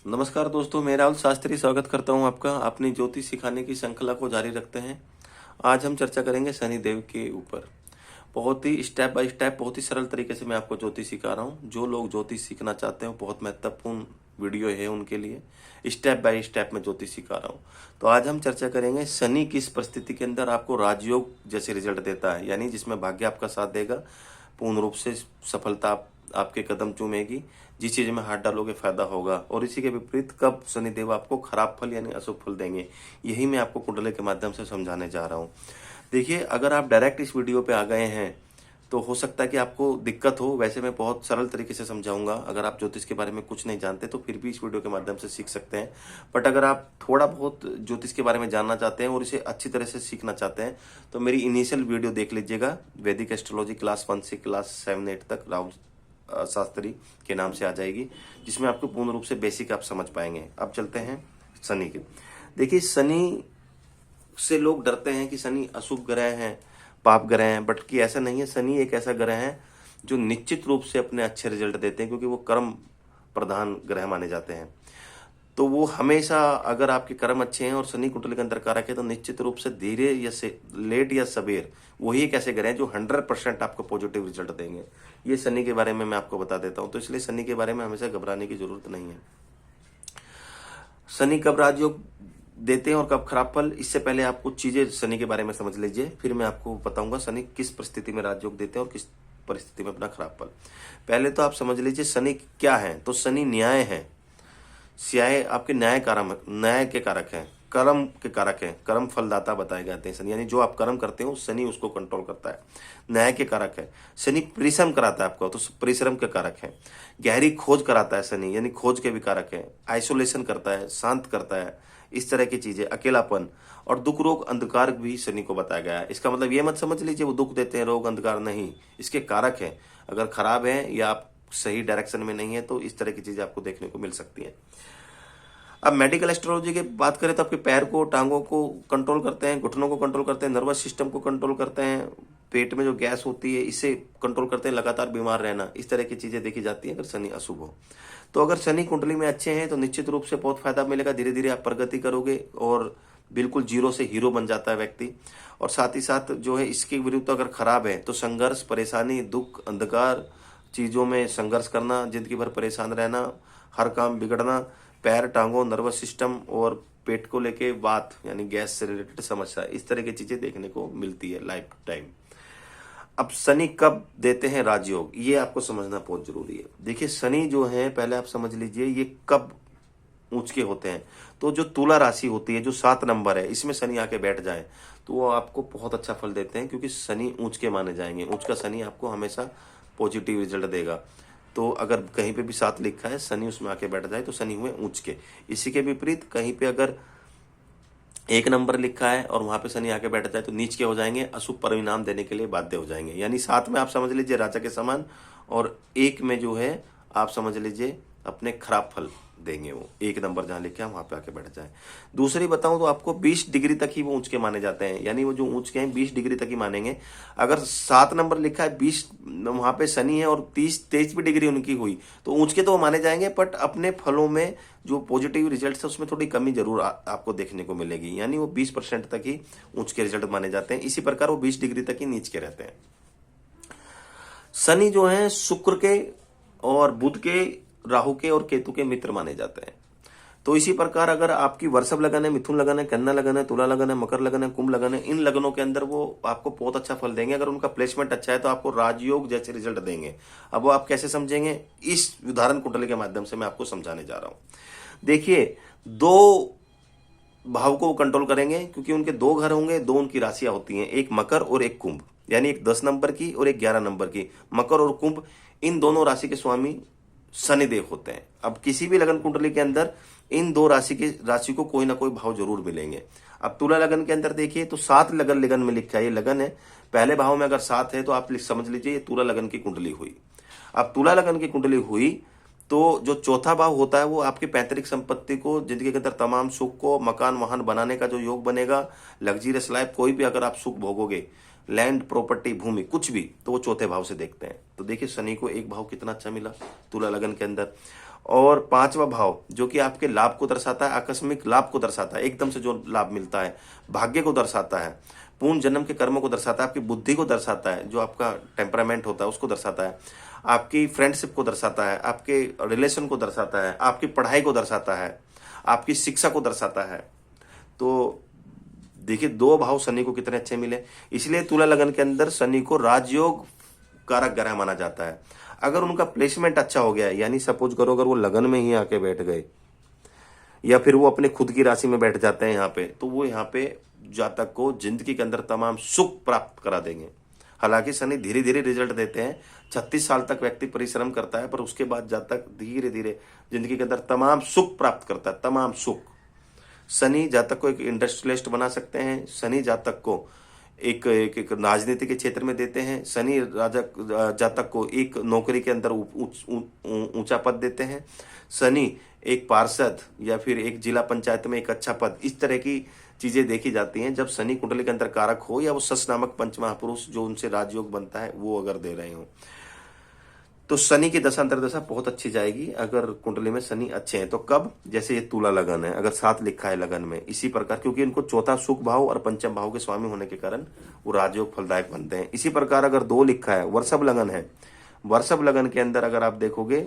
नमस्कार दोस्तों, मैं राहुल शास्त्री स्वागत करता हूं आपका अपनी ज्योतिष सिखाने की श्रृंखला को जारी रखते हैं। आज हम चर्चा करेंगे शनि देव के ऊपर। बहुत ही स्टेप बाय स्टेप, बहुत ही सरल तरीके से मैं आपको ज्योतिष सिखा रहा हूं। जो लोग ज्योतिष सीखना चाहते हैं, बहुत महत्वपूर्ण वीडियो है उनके लिए। स्टेप बाय स्टेप में ज्योतिष सिखा रहा हूँ। तो आज हम चर्चा करेंगे शनि किस परिस्थिति के अंदर आपको राजयोग जैसे रिजल्ट देता है, यानी जिसमें भाग्य आपका साथ देगा, पूर्ण रूप से सफलता आपके कदम चूमेगी, जिस चीज में हाथ डालोगे फायदा होगा। और इसी के विपरीत कब शनिदेव आपको खराब फल यानी अशुभ फल देंगे, यही मैं आपको कुंडली के माध्यम से समझाने जा रहा हूँ। देखिए, अगर आप डायरेक्ट इस वीडियो पे आ गए हैं तो हो सकता है कि आपको दिक्कत हो। वैसे मैं बहुत सरल तरीके से समझाऊंगा। अगर आप ज्योतिष के बारे में कुछ नहीं जानते तो फिर भी इस वीडियो के माध्यम से सीख सकते हैं। बट अगर आप थोड़ा बहुत ज्योतिष के बारे में जानना चाहते हैं और इसे अच्छी तरह से सीखना चाहते हैं तो मेरी इनिशियल वीडियो देख लीजिएगा। वैदिक एस्ट्रोलॉजी क्लास 1 से क्लास 7-8 तक राहुल शास्त्री के नाम से आ जाएगी, जिसमें आपको पूर्ण रूप से बेसिक आप समझ पाएंगे। अब चलते हैं शनि के। देखिए, शनि से लोग डरते हैं कि शनि अशुभ ग्रह हैं, पाप ग्रह हैं, बट कि ऐसा नहीं है। शनि एक ऐसा ग्रह है जो निश्चित रूप से अपने अच्छे रिजल्ट देते हैं, क्योंकि वो कर्म प्रधान ग्रह माने जाते हैं। तो वो हमेशा, अगर आपके कर्म अच्छे हैं और शनि कुंडली के अंदर कारक है, तो निश्चित रूप से धीरे या से लेट या सबेर वही एक ऐसे ग्रह हैं जो 100% आपको पॉजिटिव रिजल्ट देंगे। ये शनि के बारे में मैं आपको बता देता हूं। तो इसलिए शनि के बारे में हमेशा घबराने की जरूरत नहीं है। शनि कब राजयोग देते हैं और कब खराब फल, इससे पहले आप कुछ चीजें शनि के बारे में समझ लीजिए, फिर मैं आपको बताऊंगा शनि किस परिस्थिति में राजयोग देते हैं और किस परिस्थिति में अपना खराब फल। पहले तो आप समझ लीजिए शनि क्या है। तो शनि न्याय है। स्याय आपके न्याय के कारक हैं, कर्म के कारक हैं। कर्म फलदाता बताए जाते हैं शनि, यानी जो आप कर्म करते हो शनि उसको कंट्रोल करता है। न्याय के कारक है। शनि परिश्रम कराता है आपको, तो परिश्रम के कारक है। गहरी खोज कराता है शनि, यानी खोज के भी कारक है। आइसोलेशन करता है, शांत करता है, इस तरह की चीजें। अकेलापन और दुख रोग अंधकार भी शनि को बताया गया है। इसका मतलब ये मत समझ लीजिए वो दुख देते हैं, रोग अंधकार नहीं, इसके कारक है। अगर खराब है या आप सही डायरेक्शन में नहीं है तो इस तरह की चीजें आपको देखने को मिल सकती है। अब मेडिकल एस्ट्रोलॉजी की बात करें तो आपके पैर को, टांगों को कंट्रोल करते हैं, घुटनों को कंट्रोल करते हैं, नर्वस सिस्टम को कंट्रोल करते हैं, पेट में जो गैस होती है इसे कंट्रोल करते हैं, लगातार बीमार रहना, इस तरह की चीजें देखी जाती है अगर शनि अशुभ हो। तो अगर शनि कुंडली में अच्छे हैं तो निश्चित रूप से बहुत फायदा मिलेगा। धीरे धीरे आप प्रगति करोगे और बिल्कुल जीरो से हीरो बन जाता है व्यक्ति। और साथ ही साथ जो है इसके विरुद्ध अगर खराब है तो संघर्ष, परेशानी, दुख, अंधकार, चीजों में संघर्ष करना, जिंदगी भर परेशान रहना, हर काम बिगड़ना, पैर, टांगों, नर्वस सिस्टम और पेट को लेके बात यानी गैस से रिलेटेड समस्या, इस तरह की चीजें देखने को मिलती है लाइफ टाइम। अब शनि कब देते हैं राजयोग, ये आपको समझना बहुत जरूरी है। देखिए, शनि जो है, पहले आप समझ लीजिए ये कब ऊंच के होते हैं। तो जो तुला राशि होती है, जो 7 नंबर है, इसमें शनि आके बैठ जाए तो वो आपको बहुत अच्छा फल देते हैं, क्योंकि शनि ऊंच के माने जाएंगे। ऊंच का शनि आपको हमेशा पॉजिटिव रिजल्ट देगा। तो अगर कहीं पे भी 7 लिखा है, शनि उसमें आके बैठ जाए तो शनि हुए ऊंच के। इसी के विपरीत कहीं पे अगर 1 नंबर लिखा है और वहां पे शनि आके बैठ जाए तो नीच के हो जाएंगे, अशुभ परिणाम देने के लिए बाध्य हो जाएंगे। यानी 7 में आप समझ लीजिए राजा के समान, और 1 में जो है आप समझ लीजिए अपने खराब फल देंगे। वो 1 नंबर जहां लिखा है वहां पे आके बैठ जाए। दूसरी बताऊं तो आपको 20 डिग्री तक ही वो ऊंच के माने जाते हैं, यानी वो जो ऊंच के हैं 20 डिग्री तक ही मानेंगे। अगर 7 नंबर लिखा है, 20 वहां पे शनि है और 23 भी डिग्री उनकी हुई तो ऊंच के तो वो माने जाएंगे, बट अपने फलों में जो पॉजिटिव रिजल्ट है उसमें थोड़ी कमी जरूर आपको देखने को मिलेगी। यानी वो 20% तक ही ऊंच के रिजल्ट माने जाते हैं। इसी प्रकार वो 20 डिग्री तक ही नीच के रहते हैं। शनि जो है शुक्र के और बुध के, राहु के और केतु के मित्र माने जाते हैं। तो इसी प्रकार अगर आपकी वृषभ लगन है, मिथुन लगन है, कन्या लगन है, तुला लगन है, मकर लगन है, कुंभ लगन है, इन लगनों के अंदर वो आपको बहुत अच्छा फल देंगे। अगर उनका प्लेसमेंट अच्छा है तो आपको राजयोग जैसे रिजल्ट देंगे। अब वो आप कैसे समझेंगे, इस उदाहरण कुंडली के माध्यम से मैं आपको समझाने जा रहा हूं। देखिए, 2 भाव को वो कंट्रोल करेंगे, क्योंकि उनके 2 घर होंगे, 2 उनकी राशियां होती हैं, एक मकर और एक कुंभ, यानी एक 10 नंबर की और एक 11 नंबर की। मकर और कुंभ, इन दोनों राशि के स्वामी शनिदेव होते हैं। अब किसी भी लगन कुंडली के अंदर इन 2 राशि को कोई ना कोई भाव जरूर मिलेंगे। अब तुला लगन के अंदर देखिए तो 7 लगन में लिखा है, ये लगन है, पहले भाव में अगर 7 है तो आप समझ लीजिए ये तुला लगन की कुंडली हुई। अब तुला लगन की कुंडली हुई तो जो चौथा भाव होता है वो आपकी पैतृक संपत्ति को, जिंदगी के अंदर तमाम सुख को, मकान वाहन बनाने का जो योग बनेगा, लग्जरियस लाइफ, कोई भी अगर आप सुख भोगोगे, लैंड, प्रॉपर्टी, भूमि, कुछ भी, तो वो चौथे भाव से देखते हैं। तो देखिए शनि को एक भाव कितना अच्छा मिला तुला लगन के अंदर। और पांचवा भाव जो कि आपके लाभ को दर्शाता है, आकस्मिक लाभ को दर्शाता है, एकदम से जो लाभ मिलता है, भाग्य को दर्शाता है, पूर्ण जन्म के कर्मों को दर्शाता है, आपकी बुद्धि को दर्शाता है, जो आपका टेम्परामेंट होता है उसको दर्शाता है, आपकी फ्रेंडशिप को दर्शाता है, आपके रिलेशन को दर्शाता है, आपकी पढ़ाई को दर्शाता है, आपकी शिक्षा को दर्शाता है। तो देखिए 2 भाव शनि को कितने अच्छे मिले। इसलिए तुला लगन के अंदर शनि को राजयोग कारक ग्रह माना जाता है। अगर उनका प्लेसमेंट अच्छा हो गया, यानी सपोज करो अगर वो लगन में ही आके बैठ गए या फिर वो अपने खुद की राशि में बैठ जाते हैं यहाँ पे, तो वो यहाँ पे जातक को जिंदगी के अंदर तमाम सुख प्राप्त करा देंगे। हालांकि शनि धीरे धीरे रिजल्ट देते हैं, 36 साल तक व्यक्ति परिश्रम करता है, पर उसके बाद जातक धीरे धीरे जिंदगी के अंदर तमाम सुख प्राप्त करता है, तमाम सुख। शनि जातक को एक इंडस्ट्रियलिस्ट बना सकते हैं, शनि जातक को एक राजनीति के क्षेत्र में देते हैं, शनि जातक को एक नौकरी के अंदर ऊंचा पद देते हैं, शनि एक पार्षद या फिर एक जिला पंचायत में एक अच्छा पद, इस तरह की चीजें देखी जाती हैं जब शनि कुंडली के अंदर कारक हो या वो सस नामक पंच महापुरुष जो उनसे राजयोग बनता है वो अगर दे रहे हो। तो शनि की दशा अंतर्दशा बहुत अच्छी जाएगी अगर कुंडली में शनि अच्छे हैं। तो कब? जैसे ये तुला लगन है, अगर 7 लिखा है लगन में, इसी प्रकार, क्योंकि इनको चौथा सुख भाव और पंचम भाव के स्वामी होने के कारण वो राजयोग फलदायक बनते हैं। इसी प्रकार अगर 2 लिखा है, वृषभ लगन है, वृषभ लगन के अंदर अगर आप देखोगे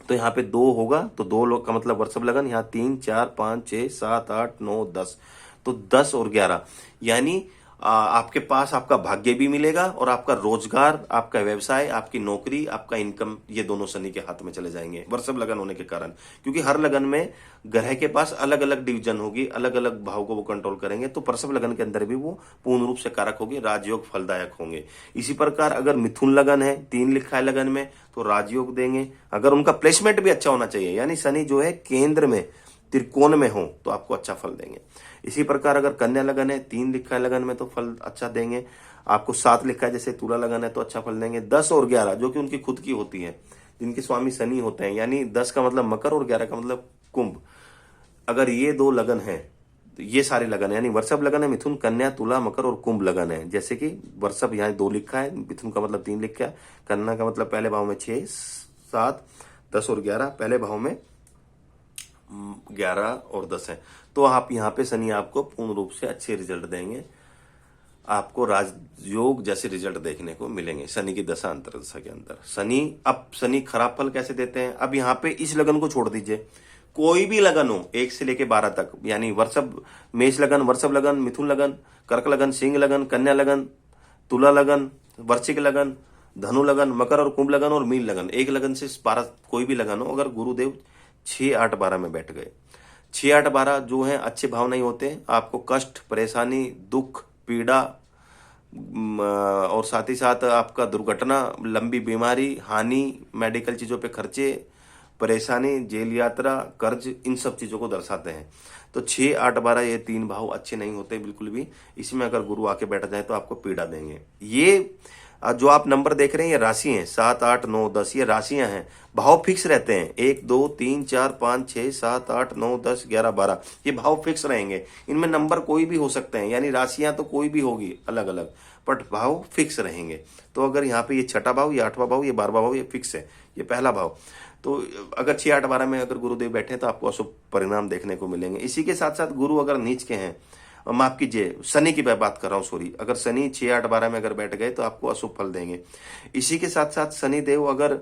तो यहाँ पे 2 होगा, तो 2 लोग का मतलब वृषभ लगन, यहाँ 3 4 5 6 7 8 9 10, तो 10 और 11, यानी आपके पास आपका भाग्य भी मिलेगा और आपका रोजगार, आपका व्यवसाय, आपकी नौकरी, आपका इनकम, ये दोनों शनि के हाथ में चले जाएंगे वृषभ लगन होने के कारण। क्योंकि हर लगन में ग्रह के पास अलग अलग डिवीजन होगी, अलग अलग भाव को वो कंट्रोल करेंगे, तो वृषभ लगन के अंदर भी वो पूर्ण रूप से कारक होंगे, राजयोग फलदायक होंगे। इसी प्रकार अगर मिथुन लगन है, 3 लिखा है लगन में, तो राजयोग देंगे। अगर उनका प्लेसमेंट भी अच्छा होना चाहिए, यानी शनि जो है केंद्र में त्रिकोण में हो, तो आपको अच्छा फल देंगे। इसी प्रकार अगर कन्या लगन है, 3 लिखा है लगन में, तो फल अच्छा देंगे। आपको 7 लिखा है जैसे तुला लगन है, तो अच्छा फल देंगे। 10 और 11 जो कि उनकी खुद की होती है, जिनके स्वामी शनि होते हैं, यानी 10 का मतलब मकर और 11 का मतलब कुंभ, अगर ये 2 लगन है, तो ये सारे लगन है, यानी वृषभ लगन है, मिथुन, कन्या, तुला, मकर और कुंभ लगन है। जैसे कि वृषभ यहाँ 2 लिखा है, मिथुन का मतलब 3 लिखा है, कन्या का मतलब पहले भाव में 6 7 10 और 11, पहले भाव में 11 और 10 है। तो आप यहाँ पे शनि आपको पूर्ण रूप से अच्छे रिजल्ट देंगे, आपको राजयोग जैसे रिजल्ट देखने को मिलेंगे शनि की दशा अंतर्दशा के अंदर। शनि खराब फल कैसे देते हैं? अब यहाँ पे इस लगन को छोड़ दीजिए, कोई भी लगन हो 1 से लेके 12 तक, यानी मेष लगन, वृषभ लगन, मिथुन लगन, कर्क लगन, सिंह लगन, कन्या लगन, तुला लगन, वृश्चिक लगन, धनु लगन, मकर और कुंभ लगन और मीन लगन, एक लगन से 12 कोई भी लगन हो, अगर गुरुदेव 6 8 12 में बैठ गए, 6 8 12 जो है अच्छे भाव नहीं होते, आपको कष्ट, परेशानी, दुख, पीड़ा और साथ ही साथ आपका दुर्घटना, लंबी बीमारी, हानि, मेडिकल चीजों पे खर्चे, परेशानी, जेल यात्रा, कर्ज, इन सब चीजों को दर्शाते हैं। तो 6 8 12 ये 3 भाव अच्छे नहीं होते बिल्कुल भी। इसमें अगर गुरु आके बैठ जाए तो आपको पीड़ा देंगे। ये जो आप नंबर देख रहे हैं ये राशि हैं, 7 8 9 10, ये राशियां हैं, भाव फिक्स रहते हैं, 1 2 3 4 5 6 7 8 9 10 11 12, ये भाव फिक्स रहेंगे। इनमें नंबर कोई भी हो सकते हैं, यानी राशियां तो कोई भी होगी अलग अलग, बट भाव फिक्स रहेंगे। तो अगर यहाँ पे ये 6ठा भाव, ये 8वां भाव, ये 12वां भाव, ये फिक्स है, ये पहला भाव। तो अगर 6 8 12 में अगर गुरुदेव बैठे तो आपको अशुभ परिणाम देखने को मिलेंगे। इसी के साथ साथ गुरु अगर नीच के हैं, माफ कीजिए शनि की मैं बात कर रहा हूँ, सॉरी, अगर शनि 6 8 12 में अगर बैठ गए तो आपको अशुभ फल देंगे। इसी के साथ साथ शनि देव अगर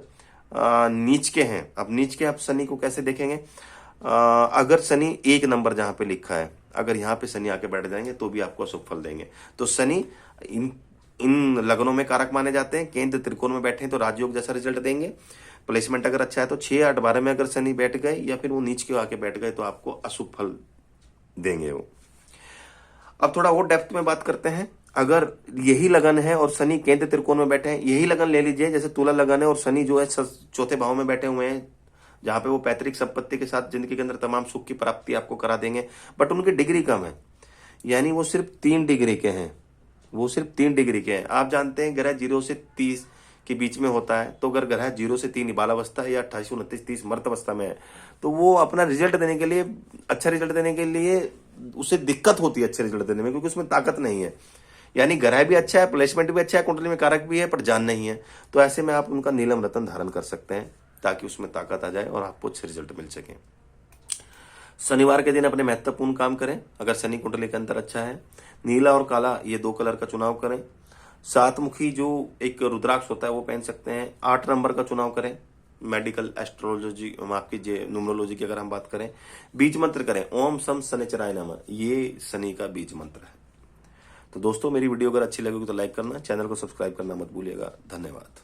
नीच के हैं, अब नीच के आप शनि को कैसे देखेंगे? अगर शनि 1 नंबर जहां पे लिखा है, अगर यहाँ पे शनि आके बैठ जाएंगे तो भी आपको अशुभ फल देंगे। तो शनि इन लगनों में कारक माने जाते हैं, केंद्र त्रिकोण में बैठे हैं तो राजयोग जैसा रिजल्ट देंगे। प्लेसमेंट अगर अच्छा है तो 6 8 12 में अगर शनि बैठ गए या फिर वो नीच के आके बैठ गए तो आपको अशुभ फल देंगे वो। अब थोड़ा और डेप्थ में बात करते हैं। अगर यही लगन है और शनि केंद्र त्रिकोण में बैठे हैं, यही लगन ले लीजिए, जैसे तुला लगन है और शनि जो है 4थे भाव में बैठे हुए हैं, जहां पे वो पैतृक संपत्ति के साथ जिंदगी के अंदर तमाम सुख की प्राप्ति आपको करा देंगे, बट उनकी डिग्री कम है, यानी वो सिर्फ 3 डिग्री के हैं, वो सिर्फ 3 डिग्री के हैं। आप जानते हैं ग्रह 0 से 30 के बीच में होता है, तो अगर ग्रह 0 से 3 बालावस्था या 28 29 30 मर्त अवस्था में है, तो वो अपना रिजल्ट देने के लिए, अच्छा रिजल्ट देने के लिए उसे दिक्कत होती है अच्छे रिजल्ट देने में, क्योंकि उसमें ताकत नहीं है, यानी ग्रह भी अच्छा है, प्लेसमेंट भी अच्छा है, कुंडली में कारक भी है, पर जान नहीं है। तो ऐसे में आप उनका नीलम रतन धारण कर सकते हैं, ताकि उसमें ताकत आ जाए और आपको अच्छे रिजल्ट मिल सके। शनिवार के दिन अपने महत्वपूर्ण काम करें अगर शनि कुंडली के अंदर अच्छा है। नीला और काला ये 2 कलर का चुनाव करें। 7 मुखी जो एक रुद्राक्ष होता है वो पहन सकते हैं। 8 नंबर का चुनाव करें। मेडिकल एस्ट्रोलॉजी, माफ कीजिए न्यूमरोलॉजी की अगर हम बात करें, बीज मंत्र करें ओम सम शनिचराय नमः, ये शनि का बीज मंत्र है। तो दोस्तों मेरी वीडियो अगर अच्छी लगेगी तो लाइक करना, चैनल को सब्सक्राइब करना मत भूलिएगा। धन्यवाद।